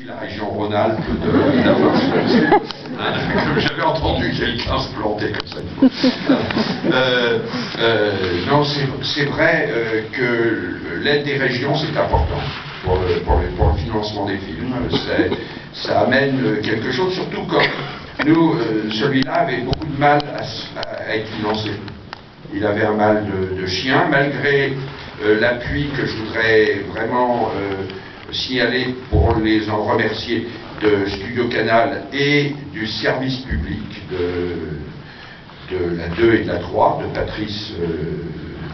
La région Rhône-Alpes d'avoir financé, comme j'avais entendu quelqu'un se planter comme ça. Non, c'est vrai que l'aide des régions, c'est important pour le financement des films. Ça amène quelque chose, surtout quand nous, celui-là avait beaucoup de mal à être financé. Il avait un mal de chien, malgré l'appui que je voudrais vraiment signaler pour les en remercier de Studio Canal et du service public de la 2 et de la 3, de Patrice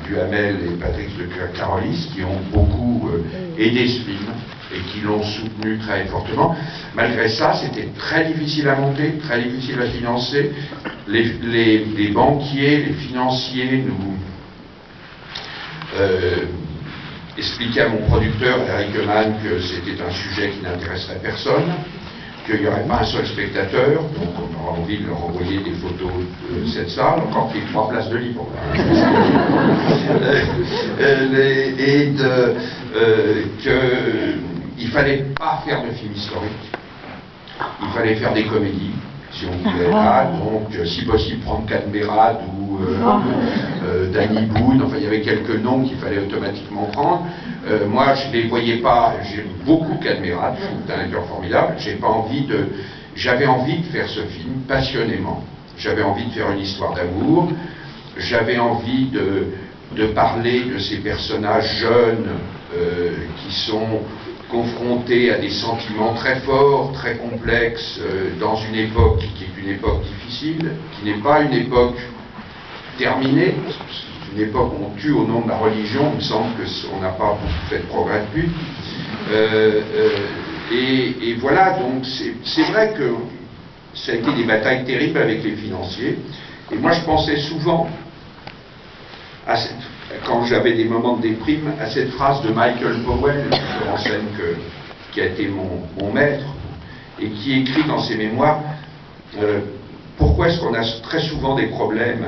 Duhamel et Patrice de Carolis, qui ont beaucoup aidé ce film et qui l'ont soutenu très fortement. Malgré ça, c'était très difficile à monter, très difficile à financer. Les banquiers, les financiers nous expliquaient à mon producteur, Eric Mann, que c'était un sujet qui n'intéresserait personne, qu'il n'y aurait pas un seul spectateur, donc on aura envie de leur envoyer des photos de cette salle, encore qu'il y ait 3 places de libre. Qu'il ne fallait pas faire de film historique, il fallait faire des comédies, si on voulait là, donc si possible prendre Cadmerade ou Danny Boone, enfin il y avait quelques noms qu'il fallait automatiquement prendre. Moi je ne les voyais pas, j'aime beaucoup Cadmerade, je trouve que c'est un acteur formidable, j'avais envie de faire ce film passionnément, j'avais envie de faire une histoire d'amour, j'avais envie de parler de ces personnages jeunes qui sont confrontés à des sentiments très forts, très complexes, dans une époque qui est une époque difficile, qui n'est pas une époque terminée, c'est une époque où on tue au nom de la religion, il me semble qu'on n'a pas beaucoup fait de progrès depuis. Et voilà, donc c'est vrai que ça a été des batailles terribles avec les financiers, et moi je pensais souvent quand j'avais des moments de déprime, à cette phrase de Michael Powell, metteur en scène qui a été mon maître, et qui écrit dans ses mémoires pourquoi est-ce qu'on a très souvent des problèmes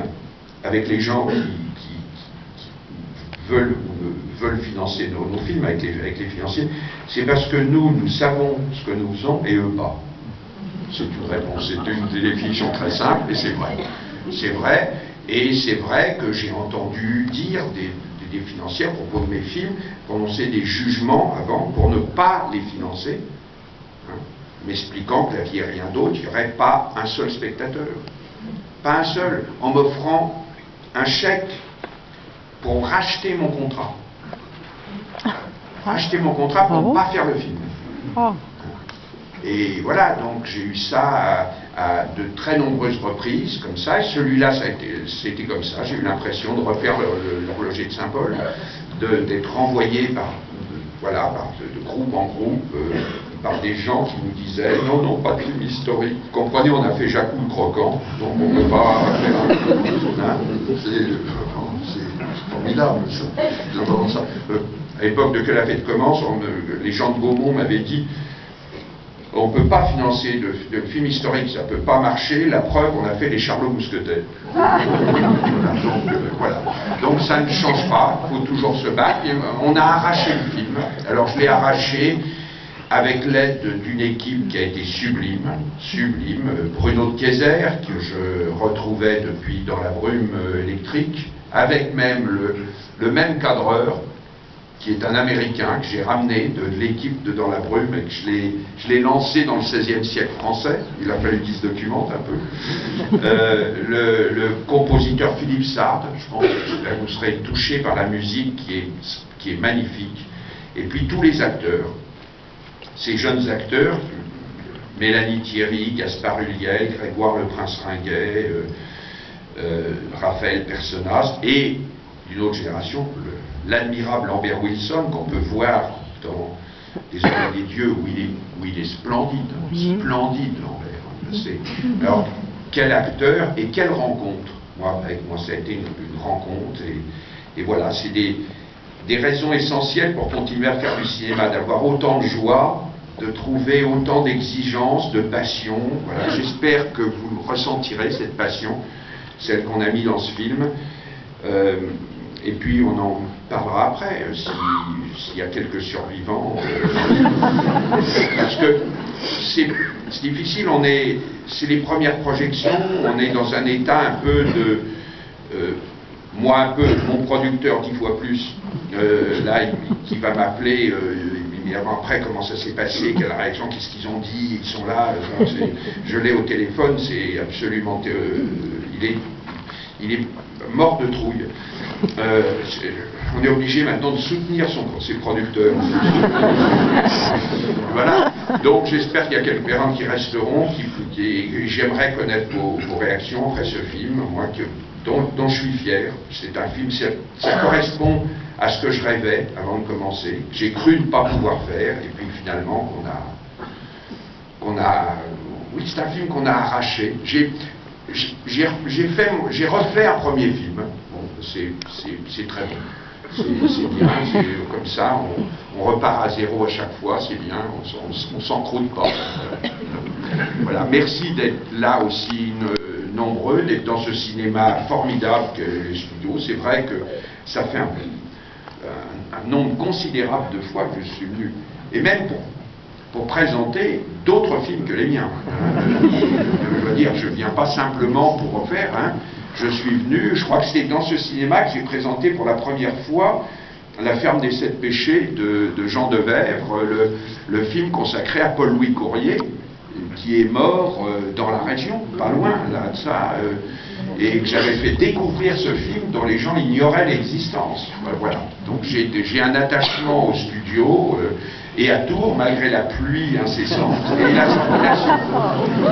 avec les gens qui veulent financer nos films, avec les financiers. C'est parce que nous savons ce que nous faisons et eux pas. C'est une réponse, c'est une définition très simple, et c'est vrai. C'est vrai. Et c'est vrai que j'ai entendu dire des financiers à propos de mes films, prononcer des jugements avant pour ne pas les financer, hein, m'expliquant qu'il n'y avait rien d'autre, il n'y aurait pas un seul spectateur. Pas un seul, en m'offrant un chèque pour racheter mon contrat. Racheter mon contrat pour ne pas faire le film. Et voilà, donc j'ai eu ça à de très nombreuses reprises, comme ça, et celui-là, c'était comme ça, j'ai eu l'impression de refaire l'horloger de Saint-Paul, d'être renvoyé de groupe en groupe, par des gens qui nous disaient « Non, non, pas de film historique. » Vous comprenez, on a fait Jacques le Croquant, donc on ne peut pas faire un... C'est formidable, ça. À l'époque de Que la fête commence, les gens de Gaumont m'avaient dit on ne peut pas financer de film historique, ça ne peut pas marcher, la preuve, on a fait les Charlots Mousquetaires. Voilà. Donc ça ne change pas, il faut toujours se battre. Et on a arraché le film, alors je l'ai arraché avec l'aide d'une équipe qui a été sublime, Bruno de Kayser, que je retrouvais depuis Dans la brume électrique, avec même le même cadreur, qui est un Américain que j'ai ramené de l'équipe de Dans la brume et que je l'ai lancé dans le XVIe siècle français. Il a fallu qu'il se documente un peu. Le compositeur Philippe Sard, je pense que vous serez touché par la musique qui est magnifique. Et puis tous les acteurs, ces jeunes acteurs, Mélanie Thierry, Gaspard Ulliel, Grégoire Le Prince Ringuet, Raphaël Personnaz, et d'une autre génération, l'admirable Lambert Wilson, qu'on peut voir dans Les Hommes et des Dieux, où il est splendide, splendide Lambert. Alors, quel acteur et quelle rencontre. Avec moi, ça a été une rencontre, et voilà, c'est des raisons essentielles pour continuer à faire du cinéma, d'avoir autant de joie, de trouver autant d'exigences, de passion. Voilà, j'espère que vous ressentirez cette passion, celle qu'on a mis dans ce film. Et puis on en parlera après, s'il y a quelques survivants. Parce que c'est difficile, c'est les premières projections, on est dans un état un peu de... moi un peu, mon producteur 10 fois plus, là, qui va m'appeler, mais après, comment ça s'est passé, quelle réaction, qu'est-ce qu'ils ont dit, ils sont là, je l'ai au téléphone, c'est absolument... il est mort de trouille. On est obligé maintenant de soutenir ses producteurs. Voilà. Donc j'espère qu'il y a quelques parents qui resteront, j'aimerais connaître vos réactions après ce film, moi dont je suis fier. C'est un film, ça correspond à ce que je rêvais avant de commencer. J'ai cru ne pas pouvoir faire, et puis finalement oui, c'est un film qu'on a arraché. J'ai refait un premier film. Bon, c'est très bon. C'est bien, c'est comme ça, on repart à zéro à chaque fois, c'est bien, on s'encroute pas. Voilà, merci d'être là aussi nombreux, d'être dans ce cinéma formidable que les studios. C'est vrai que ça fait un nombre considérable de fois que je suis venu, et même pour présenter d'autres films que les miens. Je veux dire, je ne viens pas simplement pour refaire, je suis venu, je crois que c'était dans ce cinéma que j'ai présenté pour la première fois La ferme des 7 péchés de Jean Devèvre, le film consacré à Paul-Louis Courrier, qui est mort dans la région, pas loin là de ça, et que j'avais fait découvrir ce film dont les gens ignoraient l'existence. Voilà. Donc j'ai un attachement au studio et à Tours, malgré la pluie incessante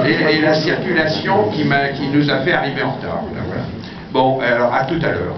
et la circulation qui nous a fait arriver en retard. Voilà. Bon, alors à tout à l'heure.